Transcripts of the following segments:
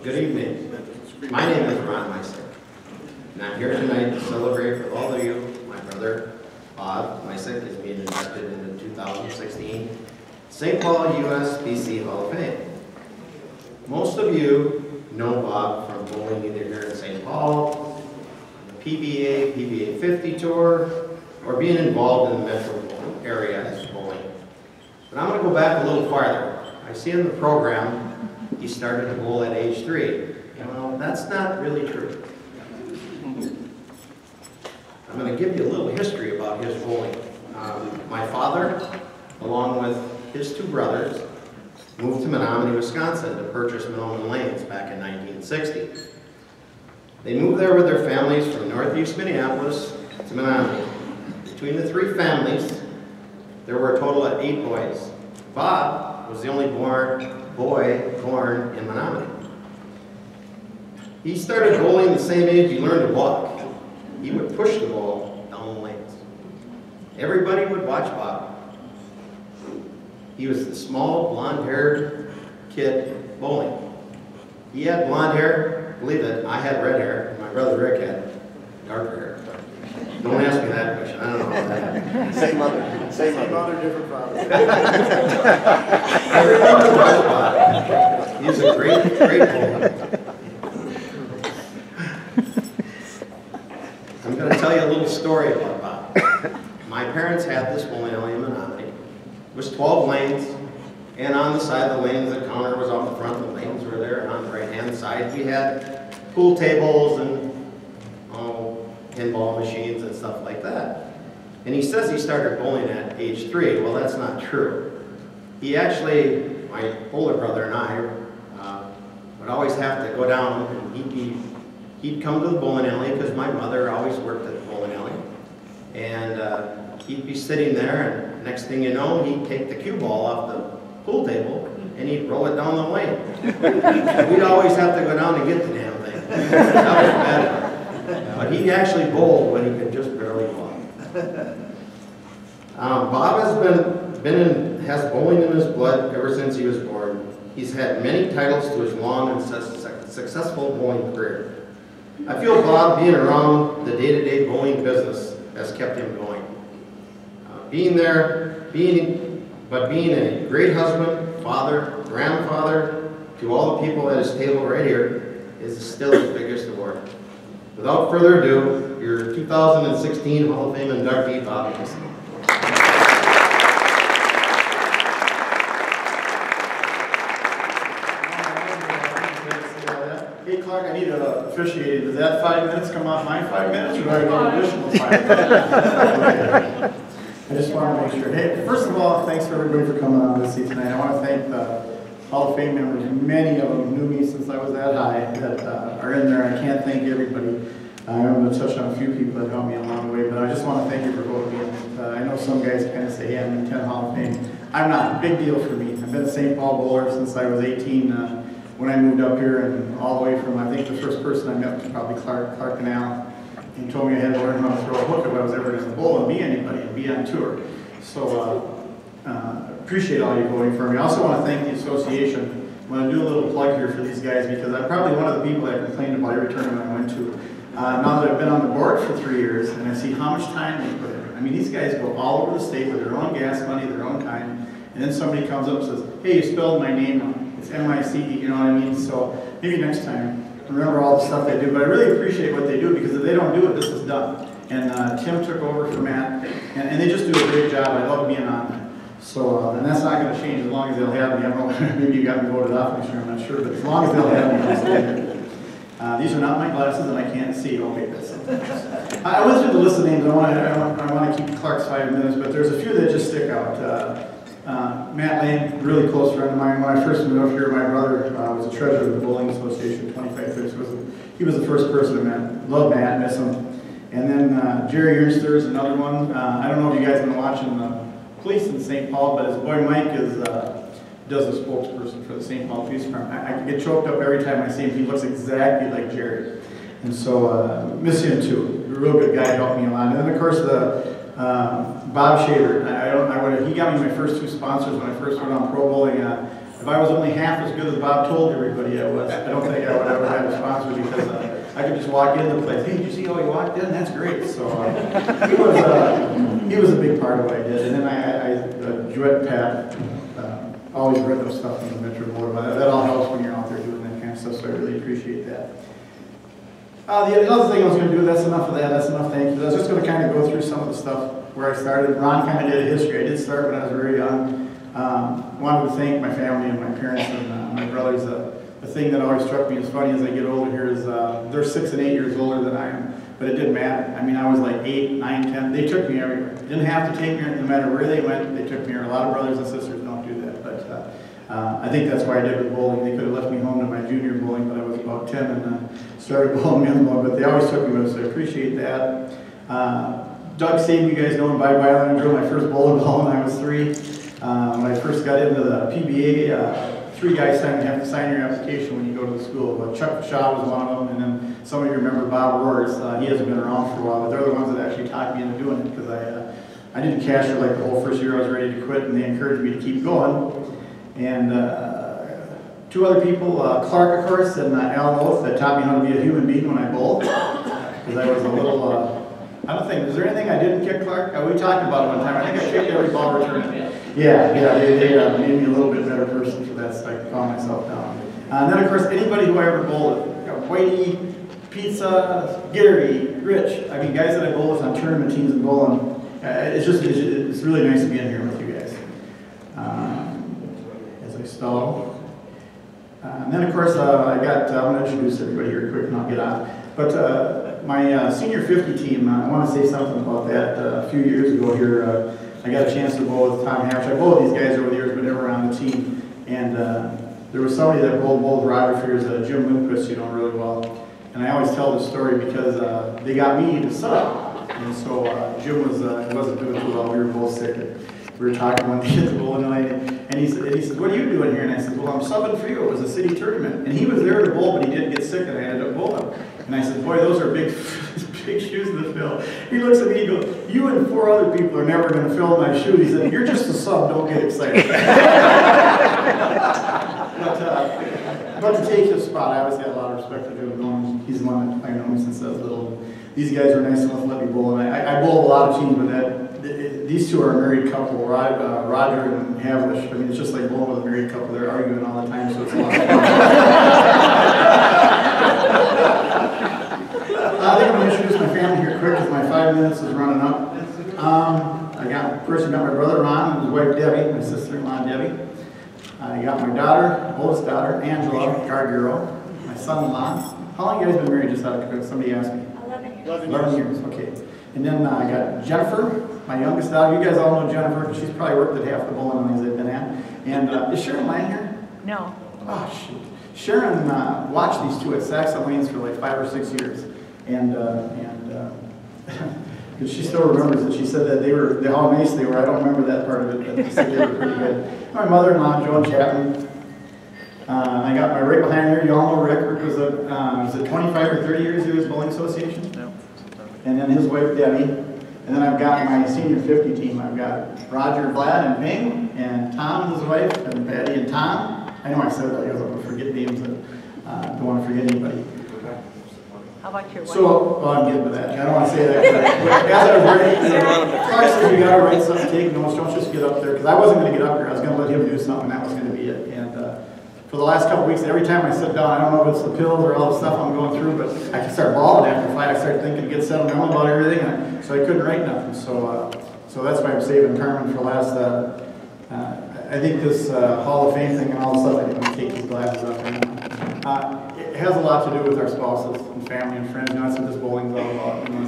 Good evening. My name is Micek, and I'm here tonight to celebrate with all of you. My brother, Bob Micek, is being inducted into the 2016 St. Paul USBC Hall of Fame. Most of you know Bob from bowling either here in St. Paul, the PBA 50 Tour, or being involved in the metro area as bowling. But I'm going to go back a little farther. I see in the program he started to bowl at age 3. Well, that's not really true. I'm going to give you a little history about his bowling. My father, along with his 2 brothers, moved to Menominee, Wisconsin to purchase Menominee Lanes back in 1960. They moved there with their families from northeast Minneapolis to Menominee. Between the 3 families, there were a total of 8 boys. Bob was the only boy born in Menominee. He started bowling the same age he learned to walk. He would push the ball down the lanes. Everybody would watch Bob. He was the small, blonde-haired kid bowling. He had blonde hair, believe it, I had red hair, and my brother Rick had darker hair. Don't ask me that question, I don't know how that happened. Same mother, different father. Everyone would watch Bob. He's a great bowler. I'm going to tell you a little story about Bob. My parents had this bowling alley in Menominee. It was 12 lanes, and on the side of the lanes, the counter was out the front, the lanes were there, and on the right-hand side, we had pool tables and pinball machines and stuff like that. And he says he started bowling at age 3. Well, that's not true. He actually, my older brother and I, would always have to go down, and he'd come to the bowling alley because my mother always worked at the bowling alley. And he'd be sitting there, and next thing you know, he'd take the cue ball off the pool table, and he'd roll it down the lane. We'd always have to go down and get the damn thing. That was bad. But he actually bowled when he could just barely walk. Bob has bowling in his blood ever since he was born. He's had many titles to his long and successful bowling career. I feel Bob being around the day-to-day bowling business has kept him going. Being a great husband, father, grandfather to all the people at his table right here is still his biggest award. Without further ado, your 2016 Hall of Fame inductee, Bob Micek. Hey Clark, I need officiating. Does that 5 minutes come off my 5 minutes, or do I get an additional 5 minutes? Okay. I just want to make sure. Hey, first of all, thanks for everybody for coming on to see tonight. I want to thank the Hall of Fame members. Many of them knew me since I was that high that are in there. I can't thank everybody. I'm going to touch on a few people that helped me along the way, but I just want to thank you for voting me in. I know some guys kind of say, yeah, I'm in 10 Hall of Fame. I'm not. Big deal for me. I've been a St. Paul bowler since I was 18 when I moved up here, and all the way from, I think the first person I met was probably Clark Canal. He told me I had to learn how to throw a hook if I was ever going to bowl and be anybody and be on tour. So appreciate all you voting for me. I also want to thank the association. I'm going to do a little plug here for these guys because I'm probably one of the people that complained about every tournament I went to. Now that I've been on the board for 3 years and I see how much time they put in. I mean, these guys go all over the state with their own gas money, their own time, and then somebody comes up and says, hey, you spelled my name wrong. It's M-I-C-E, you know what I mean? So maybe next time, remember all the stuff they do. But I really appreciate what they do because if they don't do it, this is done. And Tim took over for Matt, and they just do a great job. I love being on there. So, and that's not going to change as long as they'll have me. I don't know, maybe you got me voted off next year, I'm not sure, but as long as they'll have me, I'll stay there. These are not my glasses, and I can't see. Okay, that's it. I went through the list of names. I want to keep Clark's 5 minutes, but there's a few that just stick out. Matt Lane, really close friend of mine. When I first moved up here, my brother was a treasurer of the Bowling Association 25 years. He was the first person I met. Love Matt, miss him. And then Jerry Ernster is another one. I don't know if you guys have been watching the police in St. Paul, but his boy Mike does a spokesperson for the St. Paul Police Department. I get choked up every time I see him. He looks exactly like Jerry. And so, miss him too. A real good guy, helped me a lot. And then of course Bob Shaver. I he got me my first 2 sponsors when I first went on pro bowling. If I was only half as good as Bob told everybody I was, I don't think I would ever have a sponsor because I could just walk into the place. Hey, did you see how he walked in? That's great. So he was a big part of what I did. And then I Duet Pat, always read those stuff in the Metro Board. That all helps when you're out there doing that kind of stuff. So I really appreciate that. The other thing I was going to do, that's enough of that, that's enough thank you. I was just going to kind of go through some of the stuff where I started. Ron kind of did a history. I did start when I was very young. Wanted to thank my family and my parents and my brothers. The thing that always struck me as funny as I get older here is they're 6 and 8 years older than I am, but it didn't matter. I mean, I was like 8, 9, 10. They took me everywhere. Didn't have to take me no matter where they went. They took me here. A lot of brothers and sisters don't do that, but I think that's why I did with bowling. They could have left me home to my junior bowling, but I was about 10 and started bowling men's bowling, but they always took me with us, so I appreciate that. Doug saved me, you guys know him, by Byron. I drew my first bowling ball when I was 3. When I first got into the PBA, 3 guys you have to sign your application when you go to the school. But Chuck Shaw was one of them, and then some of you remember Bob Roars. He hasn't been around for a while, but they're the ones that actually talked me into doing it because I didn't cash it like the whole first year. I was ready to quit, and they encouraged me to keep going. And 2 other people, Clark, of course, and Al Oath, that taught me how to be a human being when I bowled. Because I was a little, I don't think, is there anything I didn't kick, Clark? We talked about it one time. I think I kicked every ball return. Yeah, they made me a little bit better person for that, so I could calm myself down. And then, of course, anybody who I ever bowled with, Whitey, Pizza, Gary, Rich, I mean, guys that I bowled with on tournament teams and bowling, it's really nice to be in here with you guys. As I stall. And then, of course, I'm going to introduce everybody here quick and I'll get on. But my senior 50 team, I want to say something about that. A few years ago here, I got a chance to bowl with Tom Hash. I bowled with these guys over the years, but never on the team. And there was somebody that bowled with Roger Fears, Jim Lindquist, you know really well. And I always tell this story because they got me to sub. And so Jim wasn't doing too well. We were both sick. We were talking one day at the bowling alley, and he said, "What are you doing here?" And I said, "Well, I'm subbing for you. It was a city tournament." And he was there to bowl, but he did get sick, and I ended up bowling. And I said, "Boy, those are big shoes to fill." He looks at me, he goes, "You and 4 other people are never going to fill my shoes." He said, "You're just a sub, don't get excited." But to take his spot, I always had a lot of respect for him. He's the one that I know since I was little. These guys were nice enough to let me bowl. And I bowled a lot of teams, but these 2 are a married couple, Roger and Havlish. I mean, it's just like bowling with a married couple. They're arguing all the time, so it's a lot of fun. I think I'm going to introduce my family here quick because my 5 minutes is running up. First I got my brother Ron and his wife Debbie, my sister-in-law Debbie. I got my daughter, oldest daughter, Angela Gargiro, my son-in-law. How long have you guys been married? Just out of curiosity, somebody asked me. 11 years, okay. And then I got Jennifer, my youngest daughter. You guys all know Jennifer because she's probably worked at half the bowling lanes I've been at. And is Sharon Lang here? No. Oh, shoot. Sharon watched these 2 at Saxon Lanes for like 5 or 6 years. And she still remembers it. She said that how nice they were. I don't remember that part of it, but she said they were pretty good. My mother-in-law, Joan Chapman. I got my right behind there. You all know Rick. Rick was a 25 or 30 years he was bowling association. No. And then his wife Debbie. And then I've got my senior 50 team. I've got Roger, Vlad, and Ping, and Tom and his wife, and Patty and Tom. I know I said that. I was going to forget names. And don't want to forget anybody. How about your wife? So, well, I'm getting to that. I don't want to say that. But as I was writing, Clark said you got to write something, take notes. Don't just get up there. Because I wasn't going to get up here. I was going to let him do something. That was going to be it. And for the last couple weeks, every time I sit down, I don't know if it's the pills or all the stuff I'm going through, but I can start bawling after 5. I start thinking, get settled down about everything. So I couldn't write nothing. So that's why I'm saving Carmen for last. I think this Hall of Fame thing and all the stuff, I didn't want to take these glasses off right now. It has a lot to do with our spouses and family and friends. You know, that's what this bowling's all about. You know,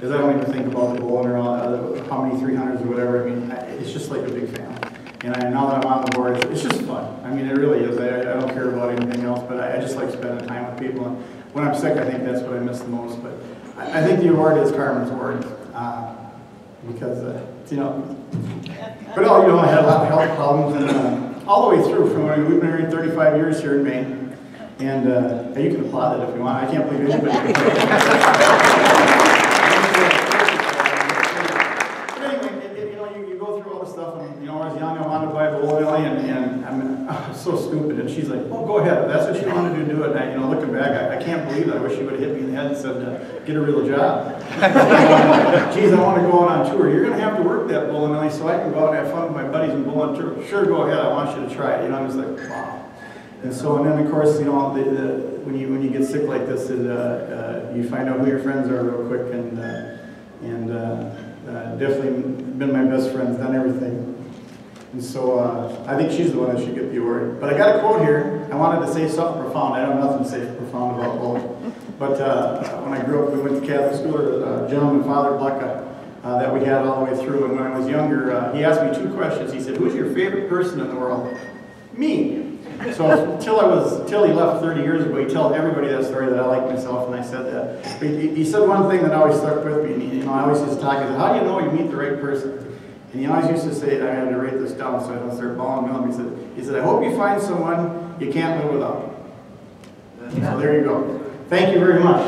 is I don't even think about the bowling or all, how many 300s or whatever. I mean, it's just like a big family. And now that I'm on the board, it's just fun. I mean, it really is. I don't care about anything else, but I just like spending time with people. And when I'm sick, I think that's what I miss the most. But I think the award is Carmen's award because, you know, but I had a lot of health problems and all the way through from when we've been married 35 years here in Maine. And you can applaud it if you want. I can't believe anybody can applaud it. But anyway, you go through all the and I'm so stupid, and she's like, "Oh, go ahead." That's what she wanted to do, and I, looking back, I can't believe it. I wish she would have hit me in the head and said, "Get a real job." Geez, I want to go out on tour. You're going to have to work that bowling alley so I can go out and have fun with my buddies and bowl on tour. Sure, go ahead. I want you to try it. I'm just like, wow. And so, and then of course, when you get sick like this, you find out who your friends are real quick, and definitely been my best friends, done everything. And so I think she's the one that should get the award. But I got a quote here. I wanted to say something profound. I don't have nothing to say profound about bowling. But when I grew up, we went to Catholic school. There was a gentleman, Father Blecka, that we had all the way through. And when I was younger, he asked me 2 questions. He said, "Who's your favorite person in the world?" Me. So till he left 30 years ago, he told everybody that story that I like myself, and I said that. But he said one thing that always stuck with me, and I always used to talk. He said, "How do you know you meet the right person?" And he always used to say, I had to write this down so I don't start balling on him. He said, "I hope you find someone you can't live without." So there you go. Thank you very much.